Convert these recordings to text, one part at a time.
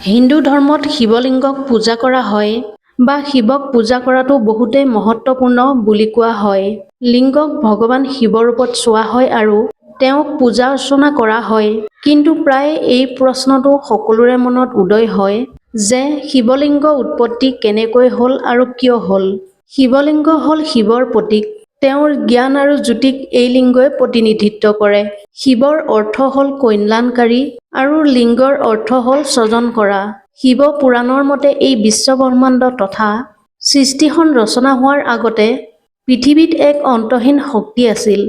হিন্দু ধৰ্মত শিৱলিংগক পূজা কৰা হয় বা শিৱক পূজা কৰাটো বহুতেই মহত্বপূৰ্ণ বুলি কোৱা হয়। লিংগক ভগৱান শিৱৰ ৰূপত চোৱা হয় আৰু তেওঁক পূজা অৰ্চনা কৰা হয়। কিন্তু প্ৰায়ে এই প্ৰশ্নটো সকলোৰে মনত উদয় হয় যে শিৱলিংগ উৎপত্তি কেনেকৈ হ'ল আৰু কিয় হ'ল? শিৱলিংগ হ'ল শিৱৰ প্ৰতীক। তেওঁৰ জ্ঞান আৰু জ্যোতিক এই লিংগই প্ৰতিনিধিত্ব কৰে। শিৱৰ অৰ্থ হ'ল কল্যাণকাৰী আৰু লিংগৰ অৰ্থ হ'ল স্বজন কৰা। শিৱ পুৰাণৰ মতে এই বিশ্বব্ৰহ্মাণ্ড তথা সৃষ্টিখন ৰচনা হোৱাৰ আগতে পৃথিৱীত এক অন্তহীন শক্তি আছিল।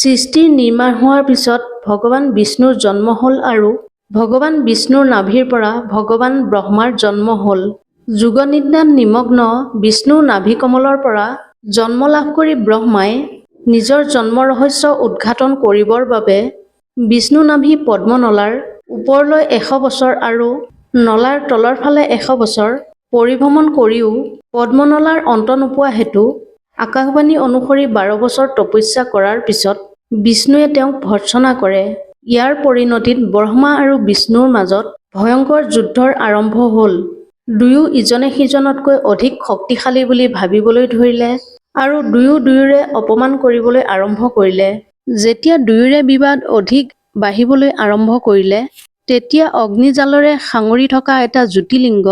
সৃষ্টিৰ নিৰ্মাণ হোৱাৰ পিছত ভগৱান বিষ্ণুৰ জন্ম হ'ল আৰু ভগৱান বিষ্ণুৰ নাভিৰ পৰা ভগৱান ব্ৰহ্মাৰ জন্ম হ'ল। যোগনিদ্ৰাত নিমগ্ন বিষ্ণুৰ নাভিকমলৰ পৰা জন্ম লাভ কৰি ব্ৰহ্মাই নিজৰ জন্ম ৰহস্য উদ্ঘাটন কৰিবৰ বাবে বিষ্ণু নাভি পদ্মনলাৰ ওপৰলৈ 100 বছৰ আৰু নলাৰ তলৰ ফালে 100 বছৰ পৰিভ্ৰমণ কৰিও পদ্মনলাৰ অন্ত নোপোৱা হেতু আকাশবাণী অনুসৰি 12 বছৰ তপস্যা কৰাৰ পিছত বিষ্ণুৱে তেওঁক ভৰ্ৎসনা কৰে। ইয়াৰ পৰিণতিত ব্ৰহ্মা আৰু বিষ্ণুৰ মাজত ভয়ংকৰ যুদ্ধৰ আৰম্ভ হ'ল। দুয়ো ইজনে সিজনতকৈ অধিক শক্তিশালী বুলি ভাবিবলৈ ধৰিলে আৰু দুয়োৰে অপমান কৰিবলৈ আৰম্ভ কৰিলে। যেতিয়া দুয়োৰে বিবাদ অধিক বাঢ়িবলৈ আৰম্ভ কৰিলে, তেতিয়া অগ্নিজালৰে সাঙুৰি থকা এটা জ্যোতিলিংগ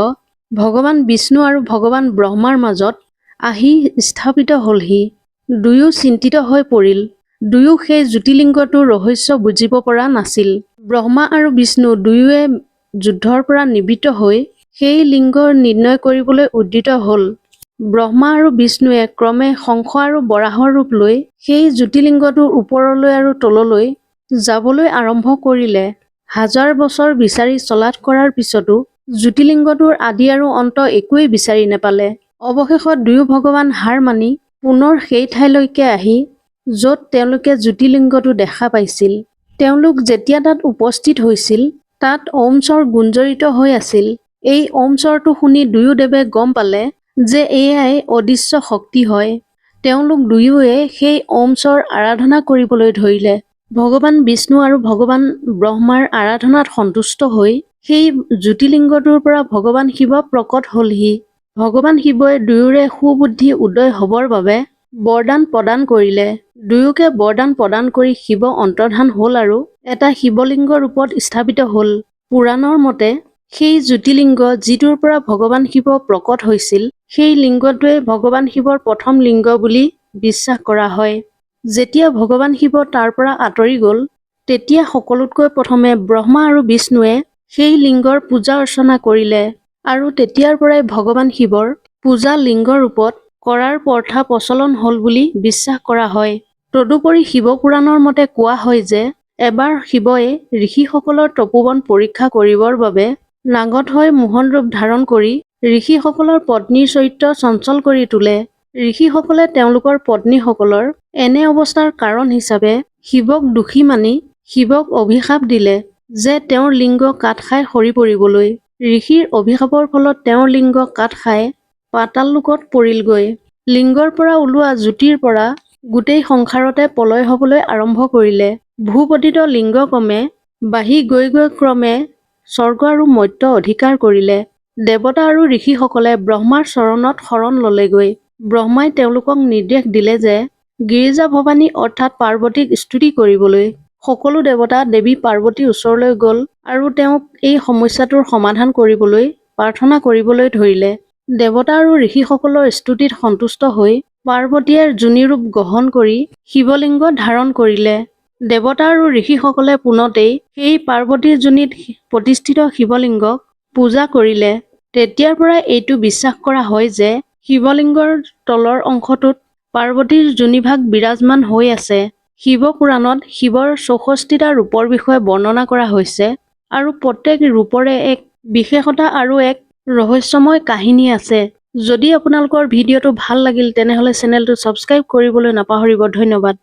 ভগৱান বিষ্ণু আৰু ভগৱান ব্ৰহ্মাৰ মাজত আহি স্থাপিত হ'লহি। দুয়ো চিন্তিত হৈ পৰিল। দুয়ো সেই জ্যোতিলিংগটোৰ ৰহস্য বুজিব পৰা নাছিল। ব্ৰহ্মা আৰু বিষ্ণু দুয়োৱে যুদ্ধৰ পৰা নিবৃত্ত হৈ সেই লিংগ নিৰ্ণয় কৰিবলৈ উদ্যত হ'ল। ব্ৰহ্মা আৰু বিষ্ণুৱে ক্ৰমে শংখ আৰু বৰাহৰ ৰূপ লৈ সেই জ্যোতিলিংগটোৰ ওপৰলৈ আৰু তললৈ যাবলৈ আৰম্ভ কৰিলে। হাজাৰ বছৰ বিচাৰি চলাথ কৰাৰ পিছতো জ্যোতিলিংগটোৰ আদি আৰু অন্ত একোৱেই বিচাৰি নেপালে। অৱশেষত দুয়ো ভগৱান হাৰ মানি পুনৰ সেই ঠাইলৈকে আহি য'ত তেওঁলোকে জ্যোতিলিংগটো দেখা পাইছিল। তেওঁলোক যেতিয়া তাত উপস্থিত হৈছিল, তাত ওম স্বৰ গুঞ্জৰিত হৈ আছিল। এই ওম স্বৰটো শুনি দুয়ো দেৱে গম পালে যে এয়াই অদৃশ্য শক্তি হয়। তেওঁলোক দুয়োৱে সেই ওম স্বৰ আৰাধনা কৰিবলৈ ধৰিলে। ভগৱান বিষ্ণু আৰু ভগৱান ব্ৰহ্মাৰ আৰাধনাত সন্তুষ্ট হৈ সেই জ্যোতিলিংগটোৰ পৰা ভগৱান শিৱ প্ৰকট হ'লহি। ভগৱান শিৱই দুয়োৰে সুবুদ্ধি উদয় হ'বৰ বাবে বৰদান প্ৰদান কৰিলে। দুয়োকে বৰদান প্ৰদান কৰি শিৱ অন্তৰ্ধান হ'ল আৰু এটা শিৱলিংগ ৰূপত স্থাপিত হ'ল। পুৰাণৰ মতে সেই জ্যোতিলিংগ যিটোৰ পৰা ভগৱান শিৱ প্ৰকট হৈছিল, সেই লিংগটোৱে ভগৱান শিৱৰ প্ৰথম লিংগ বুলি বিশ্বাস কৰা হয়। যেতিয়া ভগৱান শিৱ তাৰ পৰা আঁতৰি গ'ল, তেতিয়া সকলোতকৈ প্ৰথমে ব্ৰহ্মা আৰু বিষ্ণুৱে সেই লিংগৰ পূজা অৰ্চনা কৰিলে আৰু তেতিয়াৰ পৰাই ভগৱান শিৱৰ পূজা লিংগ ৰূপত কৰাৰ প্ৰথা প্ৰচলন হ'ল বুলি বিশ্বাস কৰা হয়। তদুপৰি শিৱপুৰাণৰ মতে কোৱা হয় যে এবাৰ শিৱই ঋষিসকলৰ তপোবন পৰীক্ষা কৰিবৰ বাবে নাগত হৈ মোহন ৰূপ ধাৰণ কৰি ঋষিসকলৰ পত্নীৰ চৰিত্ৰ চঞ্চল কৰি তোলে। ঋষিসকলে তেওঁলোকৰ পত্নীসকলৰ এনে অৱস্থাৰ কাৰণ হিচাপে শিৱক দোষী মানি শিৱক অভিশাপ দিলে যে তেওঁৰ লিংগ কাট খাই সৰি পৰিবলৈ। ঋষিৰ অভিশাপৰ ফলত তেওঁৰ লিংগ কাট খাই পাতাল লোকত পৰিলগৈ। লিংগৰ পৰা ওলোৱা জ্যোতিৰ পৰা গোটেই সংসাৰতে প্ৰলয় হ'বলৈ আৰম্ভ কৰিলে। ভূপতিত লিংগ ক্ৰমে বাঢ়ি গৈ ক্ৰমে স্বৰ্গ আৰু মৰ্ত্য অধিকাৰ কৰিলে। দেৱতা আৰু ঋষিসকলে ব্ৰহ্মাৰ চৰণত শৰণ ল'লেগৈ। ব্ৰহ্মাই তেওঁলোকক নিৰ্দেশ দিলে যে গিৰিজা ভৱানী অৰ্থাৎ পাৰ্বতীক স্তুতি কৰিবলৈ। সকলো দেৱতা দেৱী পাৰ্বতীৰ ওচৰলৈ গ'ল আৰু তেওঁক এই সমস্যাটোৰ সমাধান কৰিবলৈ প্ৰাৰ্থনা কৰিবলৈ ধৰিলে। দেৱতা আৰু ঋষিসকলৰ স্তুতিত সন্তুষ্ট হৈ পাৰ্বতীয়ে যোনি ৰূপ গ্ৰহণ কৰি শিৱলিংগ ধাৰণ কৰিলে। দেৱতা আৰু ঋষিসকলে পোনতেই সেই পাৰ্বতীৰ যোনিত প্ৰতিষ্ঠিত শিৱলিংগক পূজা কৰিলে। তেতিয়াৰ পৰাই এইটো বিশ্বাস কৰা হয় যে শিৱলিংগৰ তলৰ অংশটোত পাৰ্বতীৰ যোনিভাগ বিৰাজমান হৈ আছে। শিৱপুৰাণত শিৱৰ 64টা ৰূপৰ বিষয়ে বৰ্ণনা কৰা হৈছে আৰু প্ৰত্যেক ৰূপৰে এক বিশেষতা আৰু এক ৰহস্যময় কাহিনী আছে। যদি আপোনালোকৰ ভিডিঅ'টো ভাল লাগিল তেনেহ'লে চেনেলটো ছাবস্ক্ৰাইব কৰিবলৈ নাপাহৰিব। ধন্যবাদ।